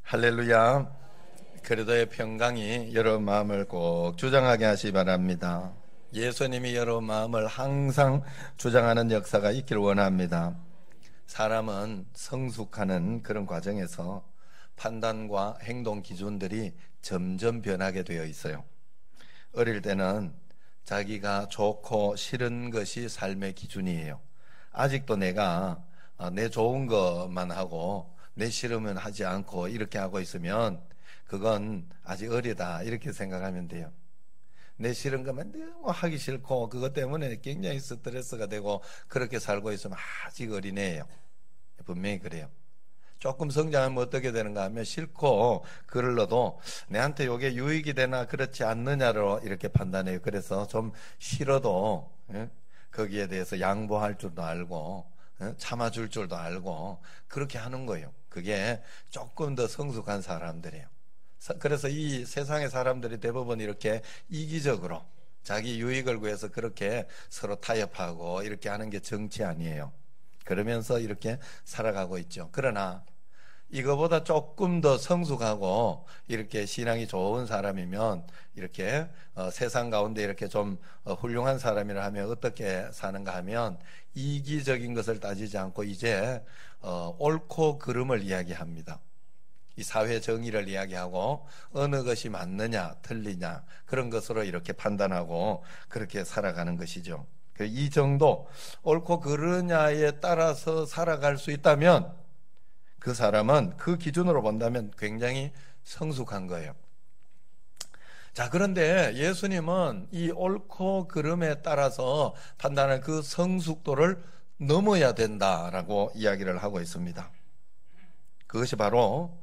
할렐루야. 그리스도의 평강이 여러분 마음을 꼭 주장하게 하시기 바랍니다. 예수님이 여러분 마음을 항상 주장하는 역사가 있기를 원합니다. 사람은 성숙하는 그런 과정에서 판단과 행동 기준들이 점점 변하게 되어 있어요. 어릴 때는 자기가 좋고 싫은 것이 삶의 기준이에요. 아직도 내가 내 좋은 것만 하고 내 싫으면 하지 않고 이렇게 하고 있으면 그건 아직 어리다 이렇게 생각하면 돼요. 내 싫은 것만 너무 하기 싫고 그것 때문에 굉장히 스트레스가 되고 그렇게 살고 있으면 아직 어린애예요. 분명히 그래요. 조금 성장하면 어떻게 되는가 하면 싫고 글을 넣어도 내한테 이게 유익이 되나 그렇지 않느냐로 이렇게 판단해요. 그래서 좀 싫어도 거기에 대해서 양보할 줄도 알고 참아줄 줄도 알고 그렇게 하는 거예요. 그게 조금 더 성숙한 사람들이에요. 그래서 이 세상의 사람들이 대부분 이렇게 이기적으로 자기 유익을 위해서 그렇게 서로 타협하고 이렇게 하는 게 정치 아니에요. 그러면서 이렇게 살아가고 있죠. 그러나 이거보다 조금 더 성숙하고 이렇게 신앙이 좋은 사람이면 이렇게 세상 가운데 이렇게 좀 훌륭한 사람이라 하면 어떻게 사는가 하면 이기적인 것을 따지지 않고 이제 옳고 그름을 이야기합니다. 이 사회 정의를 이야기하고 어느 것이 맞느냐 틀리냐 그런 것으로 이렇게 판단하고 그렇게 살아가는 것이죠. 이 정도 옳고 그르냐에 따라서 살아갈 수 있다면 그 사람은 그 기준으로 본다면 굉장히 성숙한 거예요. 자, 그런데 예수님은 이 옳고 그름에 따라서 판단하는 그 성숙도를 넘어야 된다라고 이야기를 하고 있습니다. 그것이 바로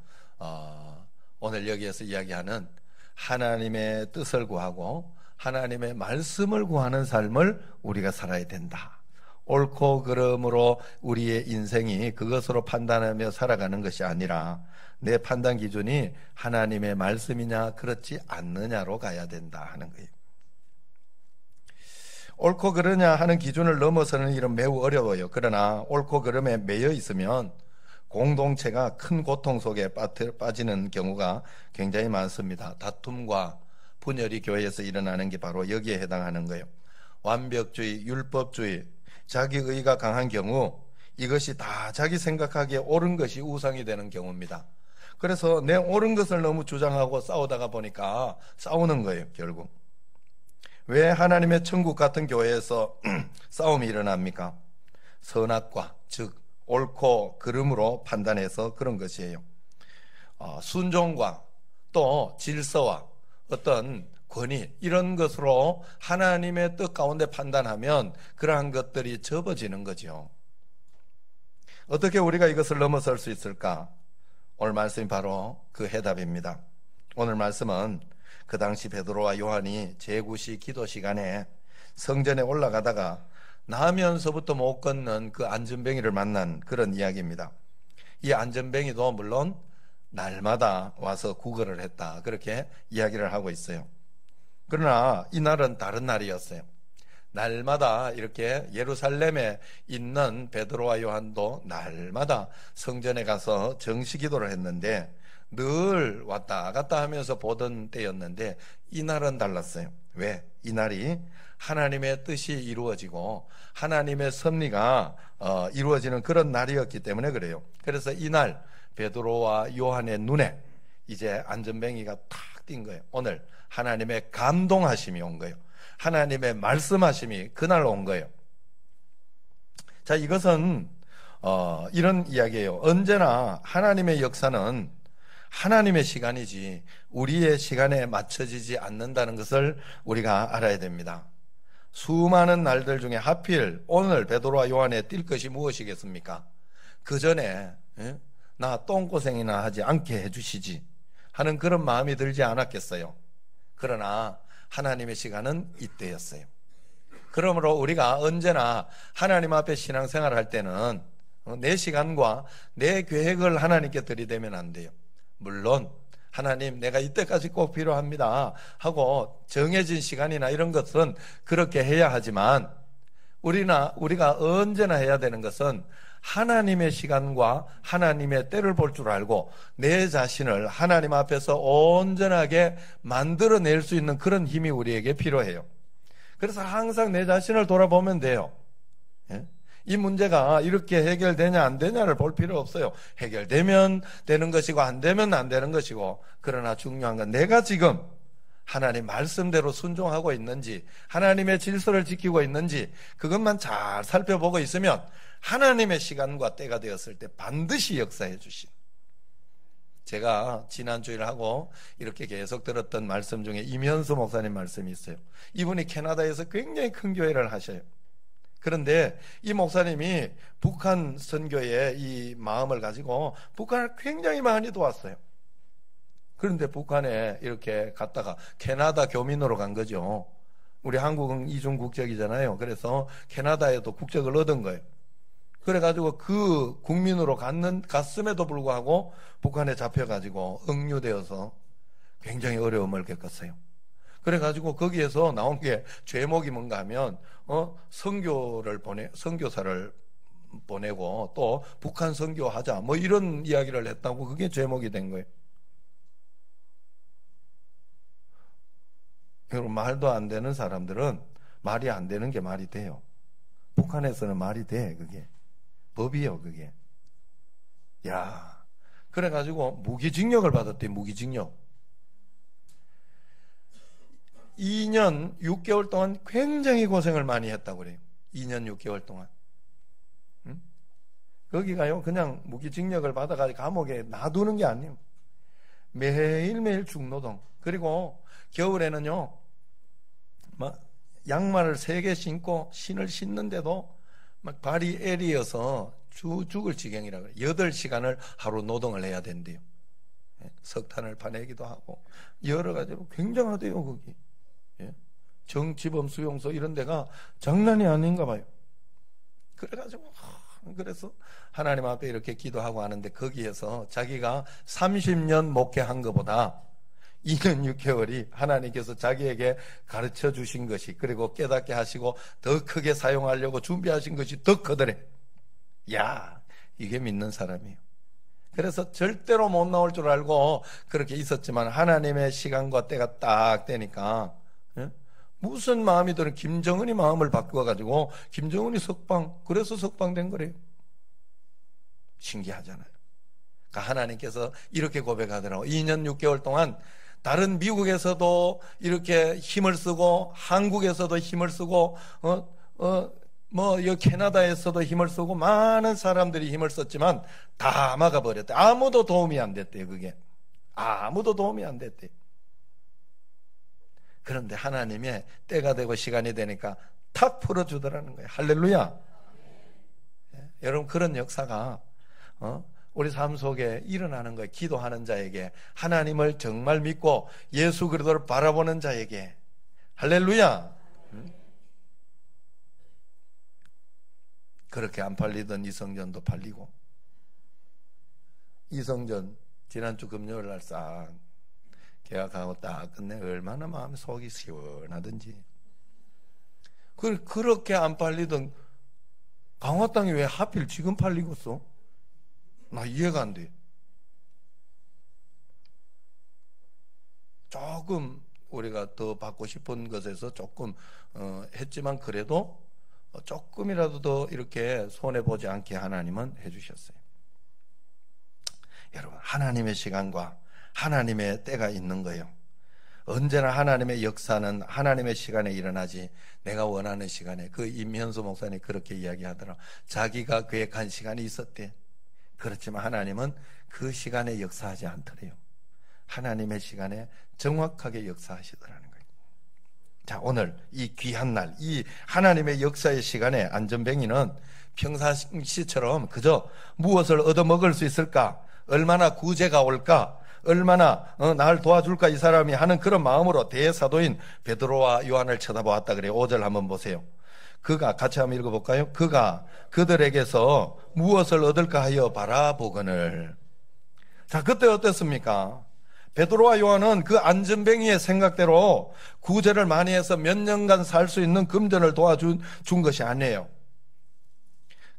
오늘 여기에서 이야기하는 하나님의 뜻을 구하고 하나님의 말씀을 구하는 삶을 우리가 살아야 된다. 옳고 그름으로 우리의 인생이 그것으로 판단하며 살아가는 것이 아니라 내 판단 기준이 하나님의 말씀이냐 그렇지 않느냐로 가야 된다 하는 거예요. 옳고 그르냐 하는 기준을 넘어서는 일은 매우 어려워요. 그러나 옳고 그름에 매여 있으면 공동체가 큰 고통 속에 빠지는 경우가 굉장히 많습니다. 다툼과 분열이 교회에서 일어나는 게 바로 여기에 해당하는 거예요. 완벽주의, 율법주의, 자기의가 강한 경우 이것이 다 자기 생각하기에 옳은 것이 우상이 되는 경우입니다. 그래서 내 옳은 것을 너무 주장하고 싸우다가 보니까 싸우는 거예요, 결국. 왜 하나님의 천국 같은 교회에서 싸움이 일어납니까? 선악과, 즉 옳고 그름으로 판단해서 그런 것이에요. 순종과 또 질서와 어떤 권위 이런 것으로 하나님의 뜻 가운데 판단하면 그러한 것들이 접어지는 거죠. 어떻게 우리가 이것을 넘어설 수 있을까? 오늘 말씀이 바로 그 해답입니다. 오늘 말씀은 그 당시 베드로와 요한이 제9시 기도 시간에 성전에 올라가다가 나면서부터 못 걷는 그 안전뱅이를 만난 그런 이야기입니다. 이 안전뱅이도 물론 날마다 와서 구걸을 했다 그렇게 이야기를 하고 있어요. 그러나 이날은 다른 날이었어요. 날마다 이렇게 예루살렘에 있는 베드로와 요한도 날마다 성전에 가서 정시 기도를 했는데 늘 왔다 갔다 하면서 보던 때였는데 이날은 달랐어요. 왜? 이날이 하나님의 뜻이 이루어지고 하나님의 섭리가 이루어지는 그런 날이었기 때문에 그래요. 그래서 이날 베드로와 요한의 눈에 이제 안전뱅이가 탁 띈 거예요. 오늘 하나님의 감동하심이 온 거예요. 하나님의 말씀하심이 그날 온 거예요. 자, 이것은 이런 이야기예요. 언제나 하나님의 역사는 하나님의 시간이지 우리의 시간에 맞춰지지 않는다는 것을 우리가 알아야 됩니다. 수많은 날들 중에 하필 오늘 베드로와 요한에 뛸 것이 무엇이겠습니까? 그 전에 나 똥고생이나 하지 않게 해주시지 하는 그런 마음이 들지 않았겠어요. 그러나 하나님의 시간은 이때였어요. 그러므로 우리가 언제나 하나님 앞에 신앙생활을 할 때는 내 시간과 내 계획을 하나님께 들이대면 안 돼요. 물론 하나님 내가 이때까지 꼭 필요합니다 하고 정해진 시간이나 이런 것은 그렇게 해야 하지만 우리가 언제나 해야 되는 것은 하나님의 시간과 하나님의 때를 볼 줄 알고 내 자신을 하나님 앞에서 온전하게 만들어낼 수 있는 그런 힘이 우리에게 필요해요. 그래서 항상 내 자신을 돌아보면 돼요. 예? 이 문제가 이렇게 해결되냐 안 되냐를 볼 필요 없어요. 해결되면 되는 것이고 안 되면 안 되는 것이고, 그러나 중요한 건 내가 지금 하나님 말씀대로 순종하고 있는지, 하나님의 질서를 지키고 있는지, 그것만 잘 살펴보고 있으면 하나님의 시간과 때가 되었을 때 반드시 역사해 주신. 제가 지난 주일하고 이렇게 계속 들었던 말씀 중에 임현수 목사님 말씀이 있어요. 이분이 캐나다에서 굉장히 큰 교회를 하셔요. 그런데 이 목사님이 북한 선교의 이 마음을 가지고 북한을 굉장히 많이 도왔어요. 그런데 북한에 이렇게 갔다가 캐나다 교민으로 간 거죠. 우리 한국은 이중 국적이잖아요. 그래서 캐나다에도 국적을 얻은 거예요. 그래가지고 그 국민으로 갔음에도 불구하고 북한에 잡혀가지고 억류되어서 굉장히 어려움을 겪었어요. 그래가지고 거기에서 나온 게 죄목이 뭔가 하면 선교사를 보내고 또 북한 선교하자 뭐 이런 이야기를 했다고 그게 죄목이 된 거예요. 여러분, 말도 안 되는 사람들은 말이 안 되는 게 말이 돼요. 북한에서는 말이 돼. 그게 법이요. 그게. 야, 그래가지고 무기징역을 받았대. 무기징역. 2년 6개월 동안 굉장히 고생을 많이 했다고 그래요. 2년 6개월 동안. 응? 거기가요, 그냥 무기징역을 받아가지고 감옥에 놔두는 게 아니에요. 매일매일 중노동. 그리고 겨울에는요, 막 양말을 3개 신고 신을 신는데도 막 발이 애리어서 죽을 지경이라고 그래요. 8시간을 하루 노동을 해야 된대요. 석탄을 파내기도 하고 여러 가지로 굉장하대요. 거기 정치범 수용소 이런 데가 장난이 아닌가 봐요. 그래가지고 그래서 하나님 앞에 이렇게 기도하고 하는데, 거기에서 자기가 30년 목회한 것보다 2년 6개월이 하나님께서 자기에게 가르쳐 주신 것이, 그리고 깨닫게 하시고 더 크게 사용하려고 준비하신 것이 더 크더래. 야, 이게 믿는 사람이에요. 그래서 절대로 못 나올 줄 알고 그렇게 있었지만 하나님의 시간과 때가 딱 되니까, 무슨 마음이 드는, 김정은이 마음을 바꿔가지고 김정은이 그래서 석방된 거래요. 신기하잖아요. 그러니까 하나님께서 이렇게 고백하더라고. 2년 6개월 동안 다른 미국에서도 이렇게 힘을 쓰고, 한국에서도 힘을 쓰고, 캐나다에서도 힘을 쓰고, 많은 사람들이 힘을 썼지만 다 막아버렸대. 아무도 도움이 안 됐대요. 그게 아무도 도움이 안 됐대요. 그런데 하나님의 때가 되고 시간이 되니까 탁 풀어주더라는 거예요. 할렐루야. 여러분, 그런 역사가 우리 삶 속에 일어나는 거예요. 기도하는 자에게, 하나님을 정말 믿고 예수 그리스도를 바라보는 자에게. 할렐루야. 그렇게 안 팔리던 이성전도 팔리고, 이성전 지난주 금요일 날 싹 계약하고 딱 끝내. 얼마나 마음 속이 시원하든지. 그렇게 안 팔리던 강화 땅이 왜 하필 지금 팔리고 있어? 나 이해가 안 돼. 조금 우리가 더 받고 싶은 것에서 조금 했지만, 그래도 조금이라도 더 이렇게 손해보지 않게 하나님은 해주셨어요. 여러분, 하나님의 시간과 하나님의 때가 있는 거예요. 언제나 하나님의 역사는 하나님의 시간에 일어나지 내가 원하는 시간에. 그 임현수 목사님 그렇게 이야기하더라. 자기가 계획한 시간이 있었대. 그렇지만 하나님은 그 시간에 역사하지 않더래요. 하나님의 시간에 정확하게 역사하시더라는 거예요. 자, 오늘 이 귀한 날, 이 하나님의 역사의 시간에 안전뱅이는 평상시처럼 그저 무엇을 얻어먹을 수 있을까, 얼마나 구제가 올까, 얼마나 날 도와줄까 이 사람이 하는 그런 마음으로 대사도인 베드로와 요한을 쳐다보았다 그래요. 5절 한번 보세요. 그가, 같이 한번 읽어볼까요? 그가 그들에게서 무엇을 얻을까 하여 바라보거늘 자, 그때 어땠습니까? 베드로와 요한은 그 안전뱅이의 생각대로 구제를 많이 해서 몇 년간 살 수 있는 금전을 도와준 것이 아니에요.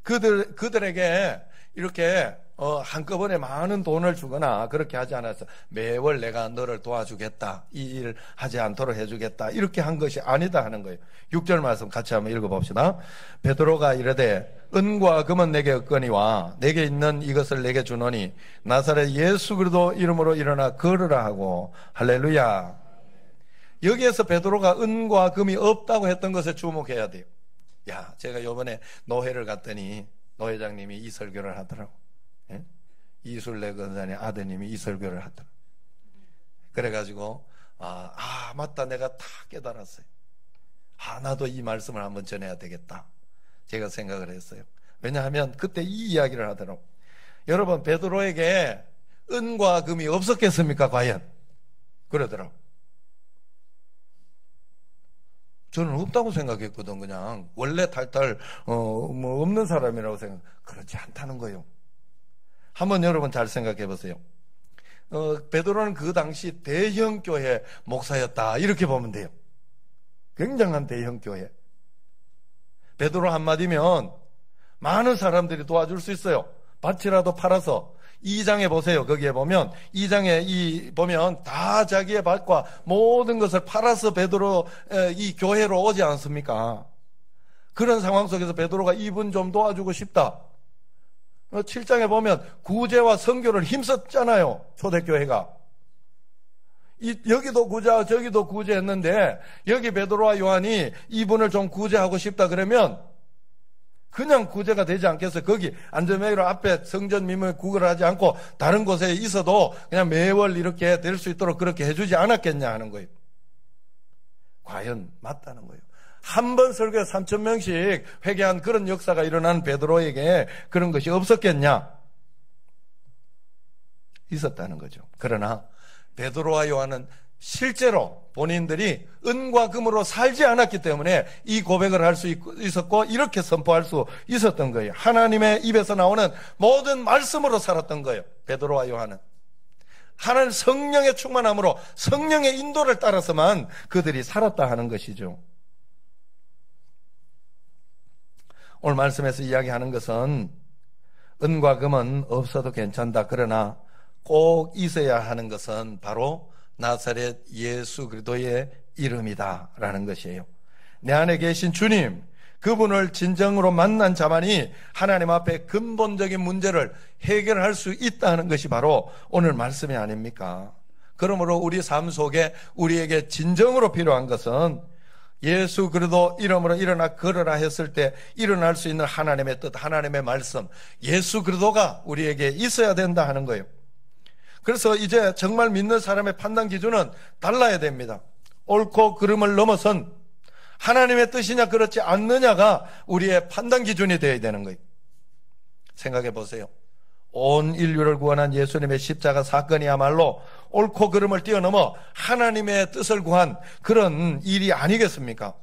그들에게 이렇게 한꺼번에 많은 돈을 주거나 그렇게 하지 않았어. 매월 내가 너를 도와주겠다, 이 일을 하지 않도록 해주겠다, 이렇게 한 것이 아니다 하는 거예요. 6절 말씀 같이 한번 읽어봅시다. 베드로가 이르되 은과 금은 내게 없거니와 내게 있는 이것을 내게 주노니 나사렛 예수 그리스도 이름으로 일어나 걸으라 하고. 할렐루야. 여기에서 베드로가 은과 금이 없다고 했던 것에 주목해야 돼요. 야, 제가 요번에 노회를 갔더니 노회장님이 이 설교를 하더라고. 예? 이술래 권사님 아드님이 이 설교를 하더라고. 그래가지고 맞다, 내가 다 깨달았어요. 나도 이 말씀을 한번 전해야 되겠다, 제가 생각을 했어요. 왜냐하면 그때 이 이야기를 하더라고. 여러분, 베드로에게 은과 금이 없었겠습니까 과연? 그러더라고. 저는 없다고 생각했거든. 그냥 원래 탈탈 없는 사람이라고 생각. 그렇지 않다는 거예요. 한번 여러분 잘 생각해 보세요. 베드로는 그 당시 대형 교회 목사였다, 이렇게 보면 돼요. 굉장한 대형 교회. 베드로 한마디면 많은 사람들이 도와줄 수 있어요. 밭이라도 팔아서. 2장에 보세요. 거기에 보면 2장에 보면 다 자기의 밭과 모든 것을 팔아서 베드로 이 교회로 오지 않습니까? 그런 상황 속에서 베드로가 이분 좀 도와주고 싶다. 7장에 보면 구제와 선교를 힘썼잖아요. 초대교회가. 여기도 구제하고 저기도 구제했는데 여기 베드로와 요한이 이분을 좀 구제하고 싶다 그러면 그냥 구제가 되지 않겠어요? 거기 안전뱅이로 앞에 성전 미문 구걸을 하지 않고 다른 곳에 있어도 그냥 매월 이렇게 될 수 있도록 그렇게 해주지 않았겠냐 하는 거예요. 과연 맞다는 거예요. 한 번 설교에 3,000명씩 회개한 그런 역사가 일어난 베드로에게 그런 것이 없었겠냐? 있었다는 거죠. 그러나 베드로와 요한은 실제로 본인들이 은과 금으로 살지 않았기 때문에 이 고백을 할 수 있었고 이렇게 선포할 수 있었던 거예요. 하나님의 입에서 나오는 모든 말씀으로 살았던 거예요. 베드로와 요한은 하나님 성령의 충만함으로 성령의 인도를 따라서만 그들이 살았다 하는 것이죠. 오늘 말씀에서 이야기하는 것은 은과 금은 없어도 괜찮다, 그러나 꼭 있어야 하는 것은 바로 나사렛 예수 그리스도의 이름이다 라는 것이에요. 내 안에 계신 주님, 그분을 진정으로 만난 자만이 하나님 앞에 근본적인 문제를 해결할 수 있다는 것이 바로 오늘 말씀이 아닙니까? 그러므로 우리 삶 속에 우리에게 진정으로 필요한 것은 예수 그리스도 이름으로 일어나 걸으라 했을 때 일어날 수 있는 하나님의 뜻, 하나님의 말씀, 예수 그리스도가 우리에게 있어야 된다 하는 거예요. 그래서 이제 정말 믿는 사람의 판단 기준은 달라야 됩니다. 옳고 그름을 넘어선 하나님의 뜻이냐 그렇지 않느냐가 우리의 판단 기준이 되어야 되는 거예요. 생각해 보세요. 온 인류를 구원한 예수님의 십자가 사건이야말로 옳고 그름을 뛰어넘어 하나님의 뜻을 구한 그런 일이 아니겠습니까?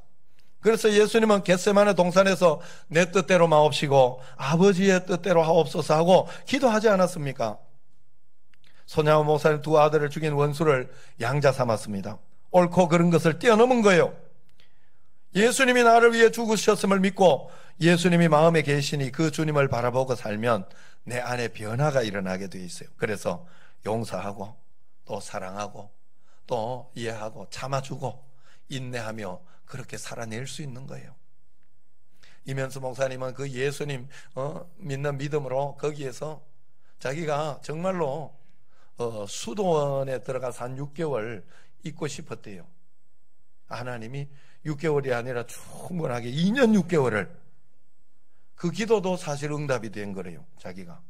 그래서 예수님은 겟세마네 동산에서 내 뜻대로 마옵시고 아버지의 뜻대로 하옵소서 하고 기도하지 않았습니까? 소냐와 목사님 두 아들을 죽인 원수를 양자 삼았습니다. 옳고 그른 것을 뛰어넘은 거예요. 예수님이 나를 위해 죽으셨음을 믿고 예수님이 마음에 계시니 그 주님을 바라보고 살면 내 안에 변화가 일어나게 되어 있어요. 그래서 용서하고 또 사랑하고 또 이해하고 참아주고 인내하며 그렇게 살아낼 수 있는 거예요. 이면수 목사님은 그 예수님 믿는 믿음으로 거기에서 자기가 정말로 수도원에 들어가서 한 6개월 있고 싶었대요. 하나님이 6개월이 아니라 충분하게 2년 6개월을 그 기도도 사실 응답이 된 거래요. 자기가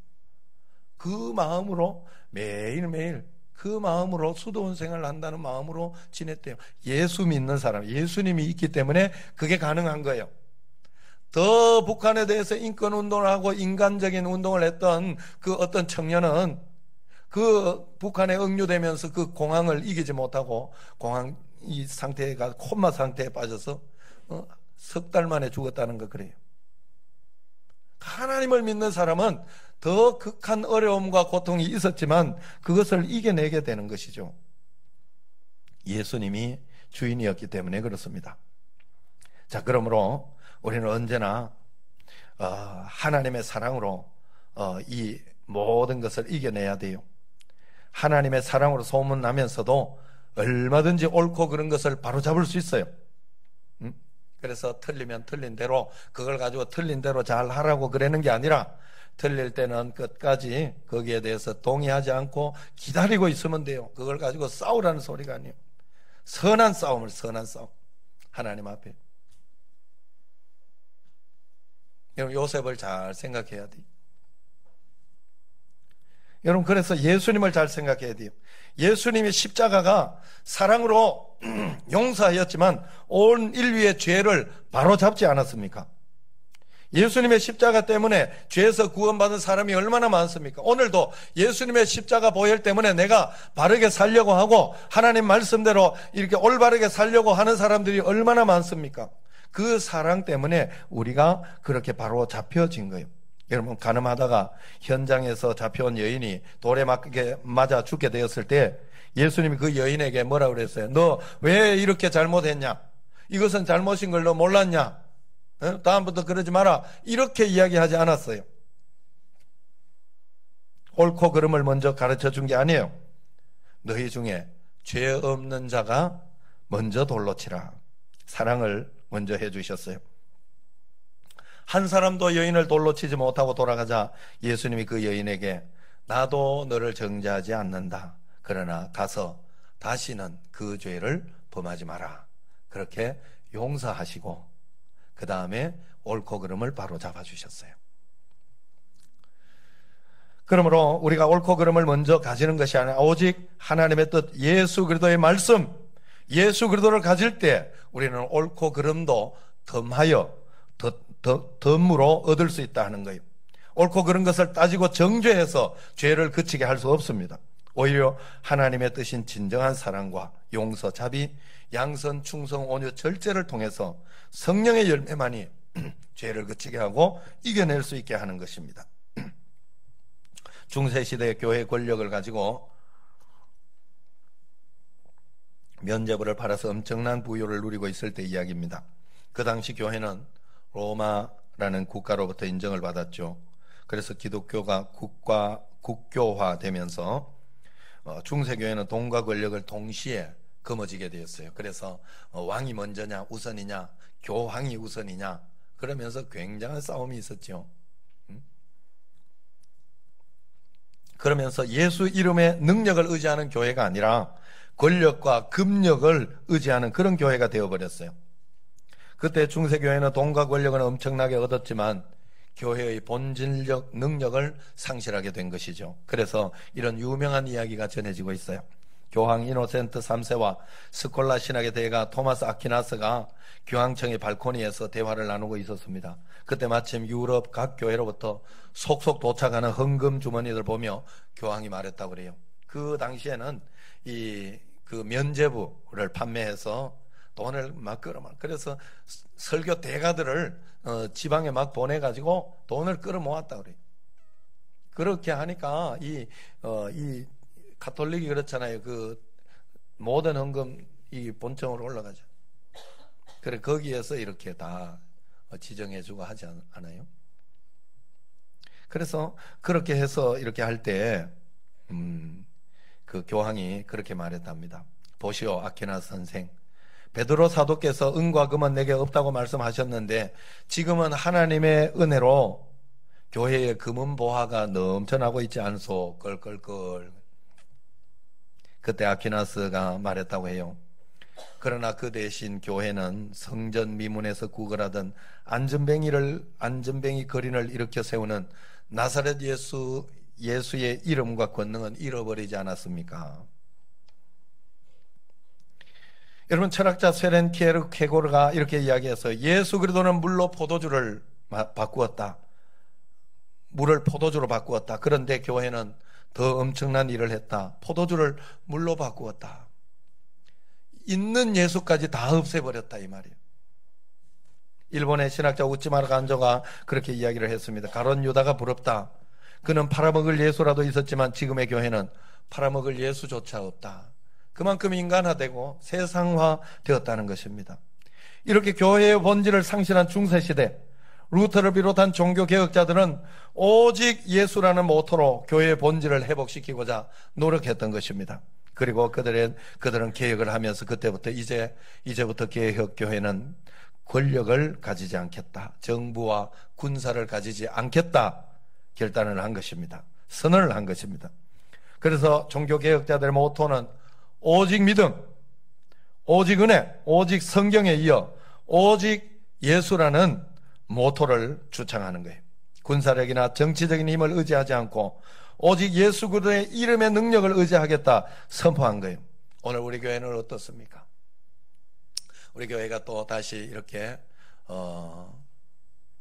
그 마음으로 매일매일 그 마음으로 수도원 생활을 한다는 마음으로 지냈대요. 예수 믿는 사람, 예수님이 있기 때문에 그게 가능한 거예요. 더 북한에 대해서 인권운동을 하고 인간적인 운동을 했던 그 어떤 청년은 그 북한에 억류되면서 그 공황을 이기지 못하고 공황 이 상태가 코마 상태에 빠져서 석 달 만에 죽었다는 거 그래요. 하나님을 믿는 사람은 더 극한 어려움과 고통이 있었지만 그것을 이겨내게 되는 것이죠. 예수님이 주인이었기 때문에 그렇습니다. 자, 그러므로 우리는 언제나 하나님의 사랑으로 이 모든 것을 이겨내야 돼요. 하나님의 사랑으로 소문나면서도 얼마든지 옳고 그른 것을 바로잡을 수 있어요. 그래서 틀리면 틀린 대로 그걸 가지고 틀린 대로 잘 하라고 그러는 게 아니라 틀릴 때는 끝까지 거기에 대해서 동의하지 않고 기다리고 있으면 돼요. 그걸 가지고 싸우라는 소리가 아니에요. 선한 싸움 하나님 앞에. 여러분, 요셉을 잘 생각해야 돼요. 여러분, 그래서 예수님을 잘 생각해야 돼요. 예수님의 십자가가 사랑으로 용서하였지만 온 인류의 죄를 바로잡지 않았습니까? 예수님의 십자가 때문에 죄에서 구원받은 사람이 얼마나 많습니까? 오늘도 예수님의 십자가 보혈 때문에 내가 바르게 살려고 하고 하나님 말씀대로 이렇게 올바르게 살려고 하는 사람들이 얼마나 많습니까? 그 사랑 때문에 우리가 그렇게 바로 잡혀진 거예요. 여러분, 가늠하다가 현장에서 잡혀온 여인이 돌에 맞아 죽게 되었을 때 예수님이 그 여인에게 뭐라고 그랬어요? 너 왜 이렇게 잘못했냐? 이것은 잘못인 걸 너 몰랐냐? 다음부터 그러지 마라. 이렇게 이야기하지 않았어요. 옳고 그름을 먼저 가르쳐 준 게 아니에요. 너희 중에 죄 없는 자가 먼저 돌로 치라. 사랑을 먼저 해주셨어요. 한 사람도 여인을 돌로 치지 못하고 돌아가자 예수님이 그 여인에게 나도 너를 정죄하지 않는다. 그러나 가서 다시는 그 죄를 범하지 마라. 그렇게 용서하시고 그 다음에 옳고 그름을 바로 잡아주셨어요. 그러므로 우리가 옳고 그름을 먼저 가지는 것이 아니라 오직 하나님의 뜻, 예수 그리스도의 말씀, 예수 그리스도를 가질 때 우리는 옳고 그름도 덤하여 덤으로 얻을 수 있다 하는 거예요. 옳고 그런 것을 따지고 정죄해서 죄를 그치게 할 수 없습니다. 오히려 하나님의 뜻인 진정한 사랑과 용서, 자비, 양선, 충성, 온유, 절제를 통해서 성령의 열매만이 죄를 그치게 하고 이겨낼 수 있게 하는 것입니다. 중세시대의 교회 권력을 가지고 면죄부를 팔아서 엄청난 부유를 누리고 있을 때 이야기입니다. 그 당시 교회는 로마라는 국가로부터 인정을 받았죠. 그래서 기독교가 국교화되면서 중세교회는 돈과 권력을 동시에 거머쥐게 되었어요. 그래서 왕이 먼저냐 우선이냐 교황이 우선이냐 그러면서 굉장한 싸움이 있었죠. 그러면서 예수 이름의 능력을 의지하는 교회가 아니라 권력과 금력을 의지하는 그런 교회가 되어버렸어요. 그때 중세교회는 돈과 권력은 엄청나게 얻었지만 교회의 본질적 능력을 상실하게 된 것이죠. 그래서 이런 유명한 이야기가 전해지고 있어요. 교황 이노센트 3세와 스콜라 신학의 대가 토마스 아퀴나스가 교황청의 발코니에서 대화를 나누고 있었습니다. 그때 마침 유럽 각 교회로부터 속속 도착하는 헌금 주머니들 보며 교황이 말했다고 그래요. 그 당시에는 그 면죄부를 판매해서 돈을 막 끌어모아. 그래서 설교 대가들을 지방에 막 보내가지고 돈을 끌어모았다 그래요. 그렇게 하니까 이 가톨릭이 그렇잖아요. 그 모든 헌금 이 본청으로 올라가죠. 그래 거기에서 이렇게 다 지정해주고 하지 않아요? 그래서 그렇게 해서 이렇게 할 때 그 교황이 그렇게 말했답니다. 보시오 아퀴나스 선생, 베드로 사도께서 은과 금은 내게 없다고 말씀하셨는데 지금은 하나님의 은혜로 교회의 금은 보화가 넘쳐나고 있지 않소. 껄껄껄. 그때 아퀴나스가 말했다고 해요. 그러나 그 대신 교회는 성전 미문에서 구걸하던 안전뱅이 거린을 일으켜 세우는 나사렛 예수의 이름과 권능은 잃어버리지 않았습니까? 여러분, 철학자 세렌 키에르케고르가 이렇게 이야기해서 예수 그리스도는 물로 포도주를 바꾸었다. 물을 포도주로 바꾸었다. 그런데 교회는 더 엄청난 일을 했다. 포도주를 물로 바꾸었다. 있는 예수까지 다 없애버렸다 이 말이에요. 일본의 신학자 우치마루 간조가 그렇게 이야기를 했습니다. 가론 유다가 부럽다. 그는 팔아먹을 예수라도 있었지만 지금의 교회는 팔아먹을 예수조차 없다. 그만큼 인간화되고 세상화되었다는 것입니다. 이렇게 교회의 본질을 상실한 중세시대, 루터를 비롯한 종교개혁자들은 오직 예수라는 모토로 교회의 본질을 회복시키고자 노력했던 것입니다. 그리고 그들은 개혁을 하면서 그때부터 이제부터 개혁교회는 권력을 가지지 않겠다, 정부와 군사를 가지지 않겠다 결단을 한 것입니다. 선언을 한 것입니다. 그래서 종교개혁자들의 모토는 오직 믿음, 오직 은혜, 오직 성경에 이어 오직 예수라는 모토를 주창하는 거예요. 군사력이나 정치적인 힘을 의지하지 않고 오직 예수 그리스도의 이름의 능력을 의지하겠다 선포한 거예요. 오늘 우리 교회는 어떻습니까? 우리 교회가 또 다시 이렇게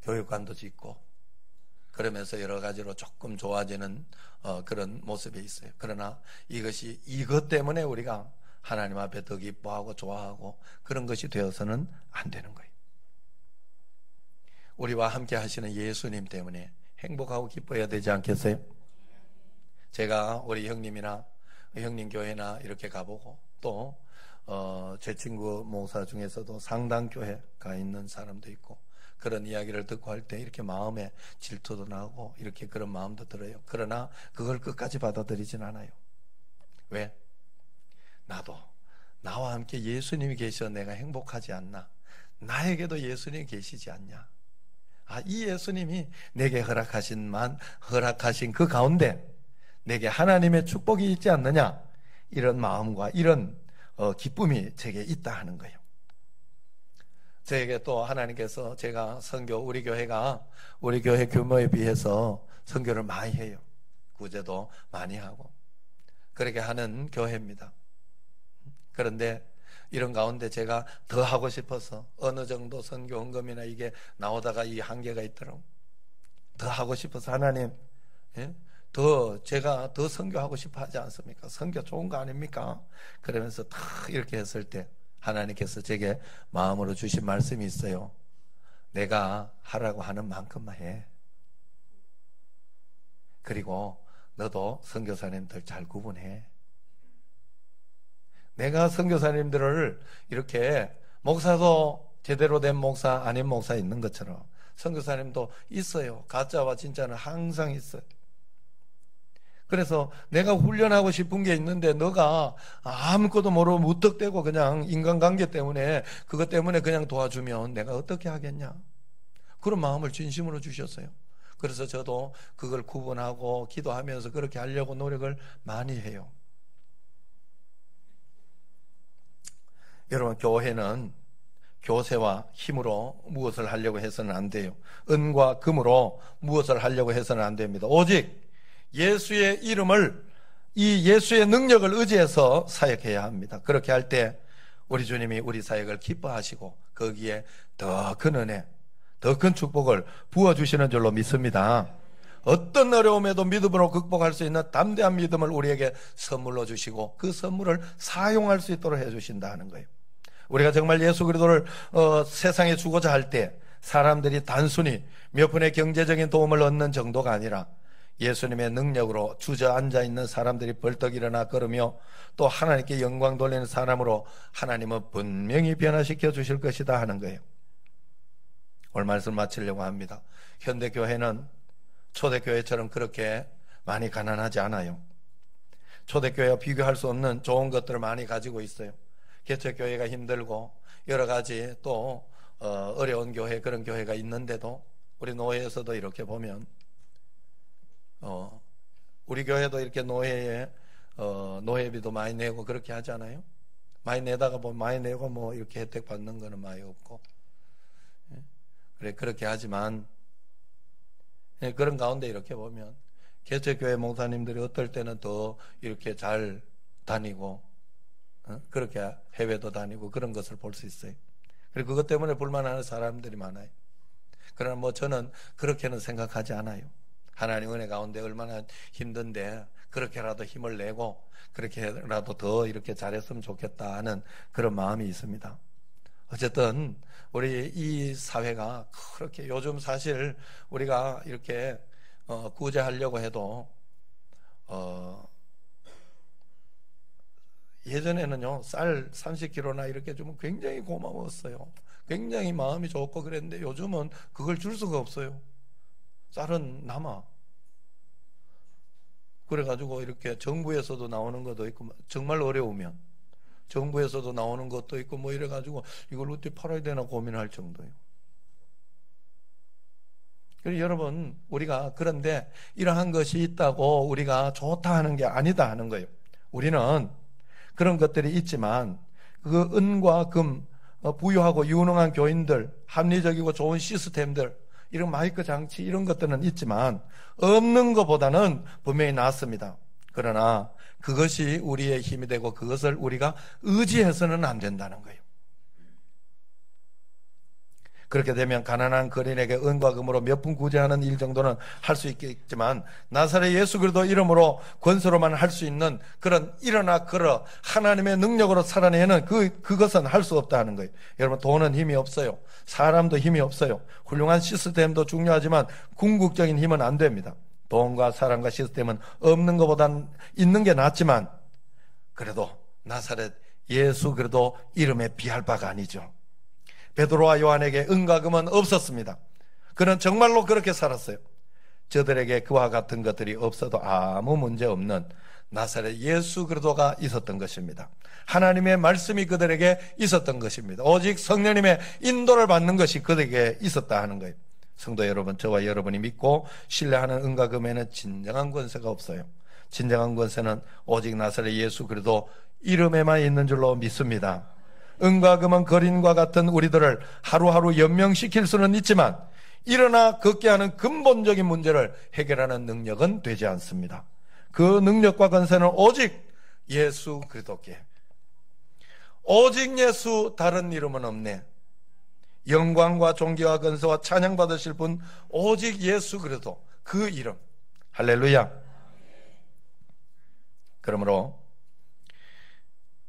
교육관도 짓고 그러면서 여러 가지로 조금 좋아지는 그런 모습이 있어요. 그러나 이것 때문에 우리가 하나님 앞에 더 기뻐하고 좋아하고 그런 것이 되어서는 안 되는 거예요. 우리와 함께 하시는 예수님 때문에 행복하고 기뻐해야 되지 않겠어요? 제가 우리 형님이나 형님 교회나 이렇게 가보고 또 제 친구 목사 중에서도 상당교회가 있는 사람도 있고 그런 이야기를 듣고 할 때 이렇게 마음에 질투도 나고 이렇게 그런 마음도 들어요. 그러나 그걸 끝까지 받아들이진 않아요. 왜? 나도 나와 함께 예수님이 계셔 내가 행복하지 않나? 나에게도 예수님이 계시지 않냐? 이 예수님이 내게 허락하신 그 가운데 내게 하나님의 축복이 있지 않느냐? 이런 마음과 이런 기쁨이 제게 있다 하는 거예요. 저에게 또 하나님께서 제가 우리 교회가 우리 교회 규모에 비해서 선교를 많이 해요. 구제도 많이 하고 그렇게 하는 교회입니다. 그런데 이런 가운데 제가 더 하고 싶어서 어느 정도 선교 헌금이나 이게 나오다가 이 한계가 있더라고. 더 하고 싶어서 하나님, 제가 더 선교하고 싶어 하지 않습니까? 선교 좋은 거 아닙니까? 그러면서 다 이렇게 했을 때 하나님께서 제게 마음으로 주신 말씀이 있어요. 내가 하라고 하는 만큼만 해. 그리고 너도 선교사님들 잘 구분해. 내가 선교사님들을 이렇게 목사도 제대로 된 목사 아닌 목사 있는 것처럼 선교사님도 있어요. 가짜와 진짜는 항상 있어요. 그래서 내가 훈련하고 싶은 게 있는데 너가 아무것도 모르고 무턱대고 그냥 인간관계 때문에 그것 때문에 그냥 도와주면 내가 어떻게 하겠냐? 그런 마음을 진심으로 주셨어요. 그래서 저도 그걸 구분하고 기도하면서 그렇게 하려고 노력을 많이 해요. 여러분, 교회는 교세와 힘으로 무엇을 하려고 해서는 안 돼요. 은과 금으로 무엇을 하려고 해서는 안 됩니다. 오직 예수의 이름을, 이 예수의 능력을 의지해서 사역해야 합니다. 그렇게 할 때 우리 주님이 우리 사역을 기뻐하시고 거기에 더 큰 은혜, 더 큰 축복을 부어주시는 줄로 믿습니다. 어떤 어려움에도 믿음으로 극복할 수 있는 담대한 믿음을 우리에게 선물로 주시고 그 선물을 사용할 수 있도록 해주신다는 거예요. 우리가 정말 예수 그리스도를 세상에 주고자 할 때 사람들이 단순히 몇 분의 경제적인 도움을 얻는 정도가 아니라 예수님의 능력으로 주저앉아 있는 사람들이 벌떡 일어나 걸으며 또 하나님께 영광 돌리는 사람으로 하나님은 분명히 변화시켜 주실 것이다 하는 거예요. 오늘 말씀 마치려고 합니다. 현대교회는 초대교회처럼 그렇게 많이 가난하지 않아요. 초대교회와 비교할 수 없는 좋은 것들을 많이 가지고 있어요. 개척교회가 힘들고 여러 가지 또 어려운 교회, 그런 교회가 있는데도 우리 노회에서도 이렇게 보면 우리 교회도 이렇게 노회에 노회비도 많이 내고 그렇게 하잖아요. 많이 내다가 보면 많이 내고 뭐 이렇게 혜택 받는 거는 많이 없고 그래 그렇게 하지만 그런 가운데 이렇게 보면 개척교회 목사님들이 어떨 때는 더 이렇게 잘 다니고 그렇게 해외도 다니고 그런 것을 볼 수 있어요. 그리고 그것 때문에 불만하는 사람들이 많아요. 그러나 뭐 저는 그렇게는 생각하지 않아요. 하나님 은혜 가운데 얼마나 힘든데 그렇게라도 힘을 내고 그렇게라도 더 이렇게 잘했으면 좋겠다 하는 그런 마음이 있습니다. 어쨌든 우리 이 사회가 그렇게 요즘 사실 우리가 이렇게 구제하려고 해도 예전에는요 쌀 30kg나 이렇게 주면 굉장히 고마웠어요. 굉장히 마음이 좋고 그랬는데 요즘은 그걸 줄 수가 없어요. 쌀은 남아. 그래가지고 이렇게 정부에서도 나오는 것도 있고 정말 어려우면 정부에서도 나오는 것도 있고 뭐 이래가지고 이걸 어떻게 팔아야 되나 고민할 정도예요. 그래서 여러분 우리가 그런데 이러한 것이 있다고 우리가 좋다 하는 게 아니다 하는 거예요. 우리는 그런 것들이 있지만 그 은과 금 부유하고 유능한 교인들 합리적이고 좋은 시스템들 이런 마이크 장치 이런 것들은 있지만 없는 것보다는 분명히 낫습니다. 그러나 그것이 우리의 힘이 되고 그것을 우리가 의지해서는 안 된다는 거예요. 그렇게 되면 가난한 거린에게 은과 금으로 몇 푼 구제하는 일 정도는 할 수 있겠지만 나사렛 예수 그리스도 이름으로 권세로만 할 수 있는 그런 일어나 걸어 하나님의 능력으로 살아내는 그것은 할 수 없다 하는 거예요. 여러분 돈은 힘이 없어요. 사람도 힘이 없어요. 훌륭한 시스템도 중요하지만 궁극적인 힘은 안 됩니다. 돈과 사람과 시스템은 없는 것보다는 있는 게 낫지만 그래도 나사렛 예수 그리스도 이름에 비할 바가 아니죠. 베드로와 요한에게 은과 금은 없었습니다. 그는 정말로 그렇게 살았어요. 저들에게 그와 같은 것들이 없어도 아무 문제 없는 나사렛 예수 그리스도가 있었던 것입니다. 하나님의 말씀이 그들에게 있었던 것입니다. 오직 성령님의 인도를 받는 것이 그들에게 있었다 하는 거예요. 성도 여러분, 저와 여러분이 믿고 신뢰하는 은과 금에는 진정한 권세가 없어요. 진정한 권세는 오직 나사렛 예수 그리스도 이름에만 있는 줄로 믿습니다. 은과 금은 거린과 같은 우리들을 하루하루 연명시킬 수는 있지만 일어나 걷게 하는 근본적인 문제를 해결하는 능력은 되지 않습니다. 그 능력과 권세는 오직 예수 그리스도께, 오직 예수 다른 이름은 없네. 영광과 존귀와 권세와 찬양 받으실 분 오직 예수 그리스도 그 이름. 할렐루야. 그러므로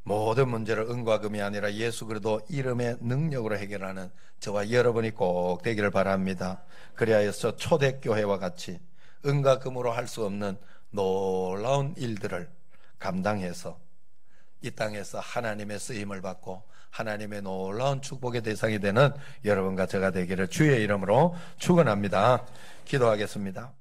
모든 문제를 은과 금이 아니라 예수 그리스도 이름의 능력으로 해결하는 저와 여러분이 꼭 되기를 바랍니다. 그리하여서 초대교회와 같이 은과 금으로 할 수 없는 놀라운 일들을 감당해서 이 땅에서 하나님의 쓰임을 받고 하나님의 놀라운 축복의 대상이 되는 여러분과 제가 되기를 주의 이름으로 축원합니다. 기도하겠습니다.